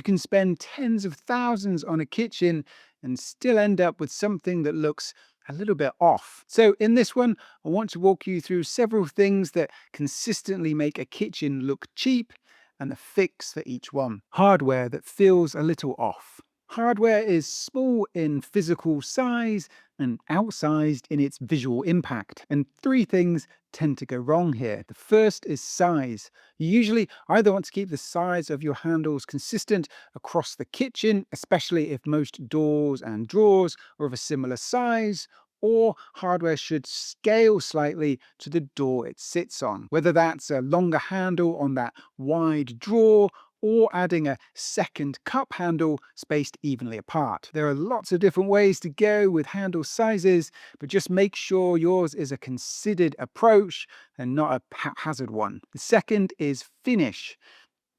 can spend tens of thousands on a kitchen and still end up with something that looks a little bit off. So in this one, I want to walk you through several things that consistently make a kitchen look cheap and the fix for each one. Hardware that feels a little off. Hardware is small in physical size and outsized in its visual impact. And three things tend to go wrong here. The first is size. You usually either want to keep the size of your handles consistent across the kitchen, especially if most doors and drawers are of a similar size, or hardware should scale slightly to the door it sits on. Whether that's a longer handle on that wide drawer or adding a second cup handle spaced evenly apart. There are lots of different ways to go with handle sizes, but just make sure yours is a considered approach and not a haphazard one. The second is finish.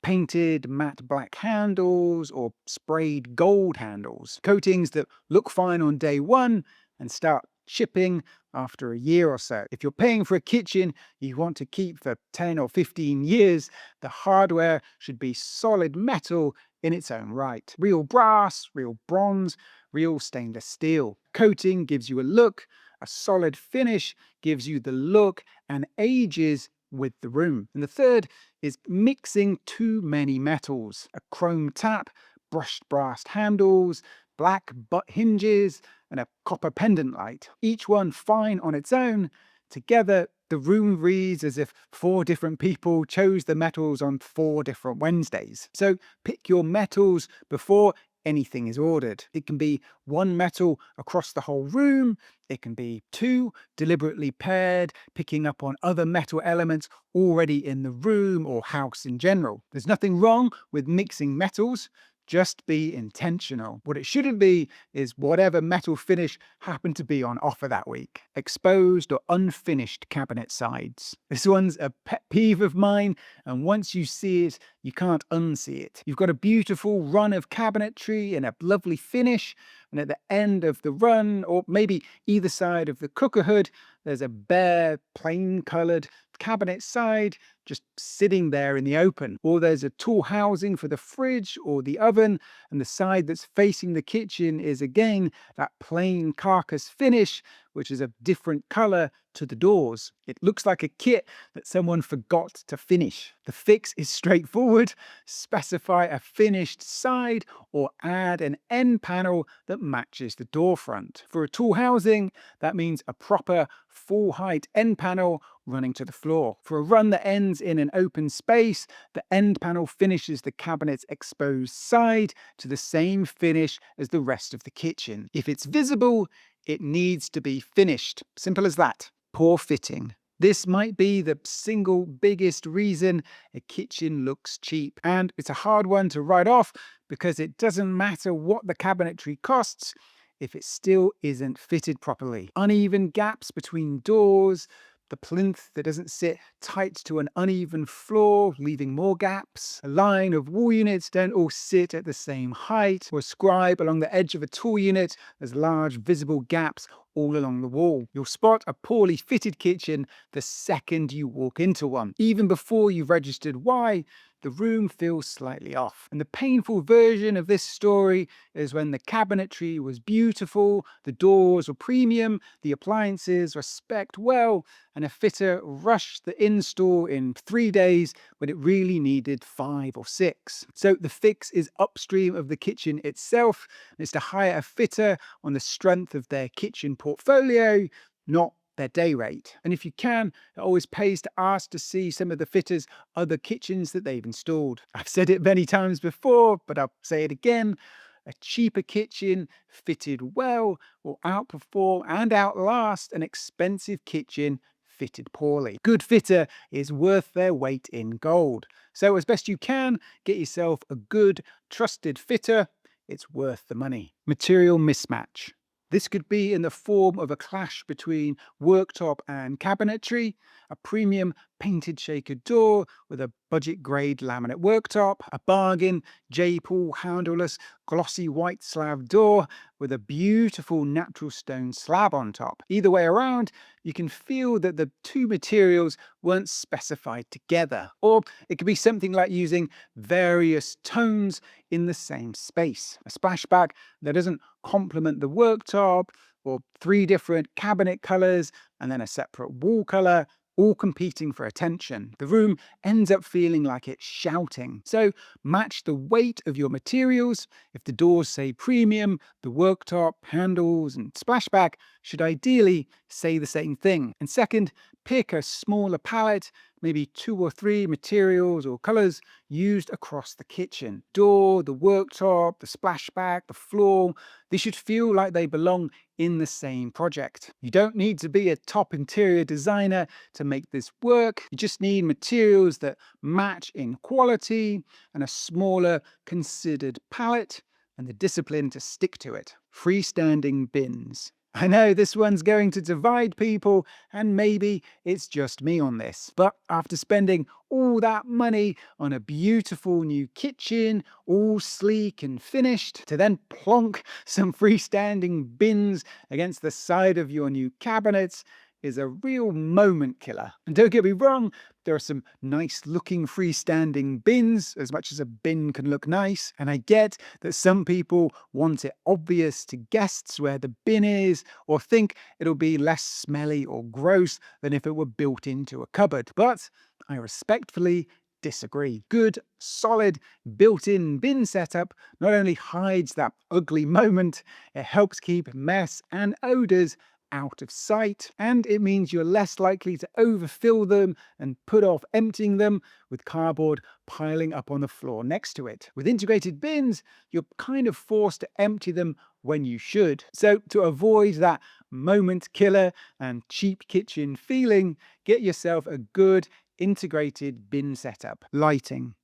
Painted matte black handles or sprayed gold handles. Coatings that look fine on day one and start chipping after a year or so. If you're paying for a kitchen you want to keep for 10 or 15 years, the hardware should be solid metal in its own right. Real brass, real bronze, real stainless steel. Coating gives you a look, a solid finish gives you the look and ages with the room. And the third is mixing too many metals. A chrome tap, brushed brass handles, black butt hinges, and a copper pendant light. Each one fine on its own. Together, the room reads as if 4 different people chose the metals on 4 different Wednesdays. So pick your metals before anything is ordered. It can be 1 metal across the whole room. It can be 2 deliberately paired, picking up on other metal elements already in the room or house in general. There's nothing wrong with mixing metals. Just be intentional. What it shouldn't be is whatever metal finish happened to be on offer that week. Exposed or unfinished cabinet sides. This one's a pet peeve of mine, and once you see it, you can't unsee it. You've got a beautiful run of cabinetry and a lovely finish, and at the end of the run, or maybe either side of the cooker hood, there's a bare, plain-coloured cabinet side just sitting there in the open. Or there's a tool housing for the fridge or the oven, and the side that's facing the kitchen is again that plain carcass finish, which is a different colour to the doors. It looks like a kit that someone forgot to finish. The fix is straightforward. Specify a finished side or add an end panel that matches the door front. For a tool housing, that means a proper full height end panel running to the floor. For a run that ends in an open space, the end panel finishes the cabinet's exposed side to the same finish as the rest of the kitchen. If it's visible, it needs to be finished. Simple as that. Poor fitting. This might be the single biggest reason a kitchen looks cheap. And it's a hard one to write off because it doesn't matter what the cabinetry costs if it still isn't fitted properly. Uneven gaps between doors, the plinth that doesn't sit tight to an uneven floor, leaving more gaps. A line of wall units don't all sit at the same height, or a scribe along the edge of a tool unit, there's large visible gaps all along the wall. You'll spot a poorly fitted kitchen the second you walk into one. Even before you've registered why, the room feels slightly off. And the painful version of this story is when the cabinetry was beautiful, the doors were premium, the appliances were spec'd well, and a fitter rushed the install in 3 days when it really needed 5 or 6. So the fix is upstream of the kitchen itself, and it's to hire a fitter on the strength of their kitchen portfolio, not their day rate. And if you can, it always pays to ask to see some of the fitters' other kitchens that they've installed. I've said it many times before, but I'll say it again. A cheaper kitchen fitted well will outperform and outlast an expensive kitchen fitted poorly. Good fitter is worth their weight in gold. So as best you can, get yourself a good, trusted fitter. It's worth the money. Material mismatch. This could be in the form of a clash between worktop and cabinetry, a premium painted shaker door with a budget grade laminate worktop, a bargain J-pull handleless glossy white slab door with a beautiful natural stone slab on top. Either way around, you can feel that the two materials weren't specified together. Or it could be something like using various tones in the same space. A splashback that doesn't complement the worktop, or three different cabinet colors and then a separate wall color, all competing for attention. The room ends up feeling like it's shouting. So match the weight of your materials. If the doors say premium, the worktop, handles, and splashback should ideally say the same thing. And second, pick a smaller palette, maybe 2 or 3 materials or colors used across the kitchen. Door, the worktop, the splashback, the floor, they should feel like they belong in the same project. You don't need to be a top interior designer to make this work. You just need materials that match in quality and a smaller, considered palette and the discipline to stick to it. Freestanding bins. I know this one's going to divide people, and maybe it's just me on this. But after spending all that money on a beautiful new kitchen, all sleek and finished, to then plonk some freestanding bins against the side of your new cabinets is a real moment killer. And don't get me wrong, there are some nice looking freestanding bins, as much as a bin can look nice. And I get that some people want it obvious to guests where the bin is, or think it'll be less smelly or gross than if it were built into a cupboard. But I respectfully disagree. Good, solid, built-in bin setup not only hides that ugly moment, it helps keep mess and odors out of sight, and it means you're less likely to overfill them and put off emptying them with cardboard piling up on the floor next to it. With integrated bins, you're kind of forced to empty them when you should. So to avoid that moment killer and cheap kitchen feeling, get yourself a good integrated bin setup. Lighting.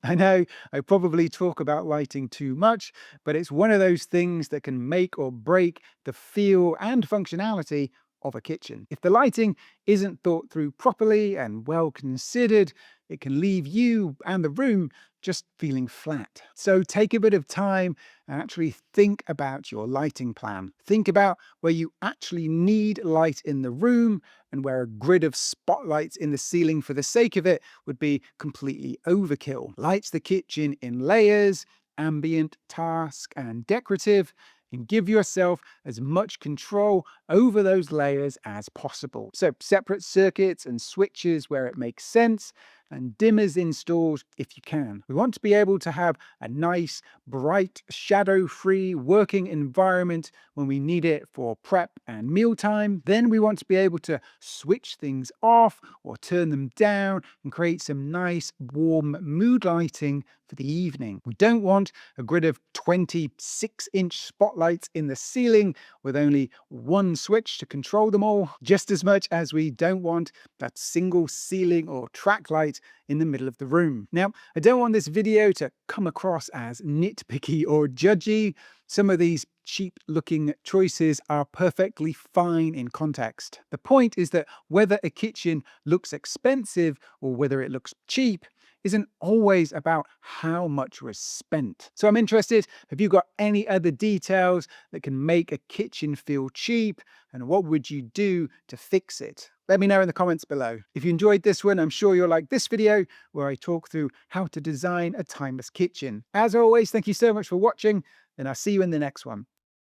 I know I probably talk about lighting too much, but it's one of those things that can make or break the feel and functionality of a kitchen. If the lighting isn't thought through properly and well considered, it can leave you and the room just feeling flat. So take a bit of time and actually think about your lighting plan. Think about where you actually need light in the room and where a grid of spotlights in the ceiling for the sake of it would be completely overkill. Light the kitchen in layers, ambient, task, and decorative, and give yourself as much control over those layers as possible. So separate circuits and switches where it makes sense, and dimmers installed if you can. We want to be able to have a nice, bright, shadow-free working environment when we need it for prep and mealtime. Then we want to be able to switch things off or turn them down and create some nice, warm mood lighting for the evening. We don't want a grid of 26-inch spotlights in the ceiling with only one switch to control them all, just as much as we don't want that single ceiling or track light in the middle of the room. Now, I don't want this video to come across as nitpicky or judgy. Some of these cheap-looking choices are perfectly fine in context. The point is that whether a kitchen looks expensive or whether it looks cheap isn't always about how much was spent. So I'm interested, have you got any other details that can make a kitchen feel cheap, and what would you do to fix it? Let me know in the comments below. If you enjoyed this one, I'm sure you'll like this video where I talk through how to design a timeless kitchen. As always, thank you so much for watching, and I'll see you in the next one.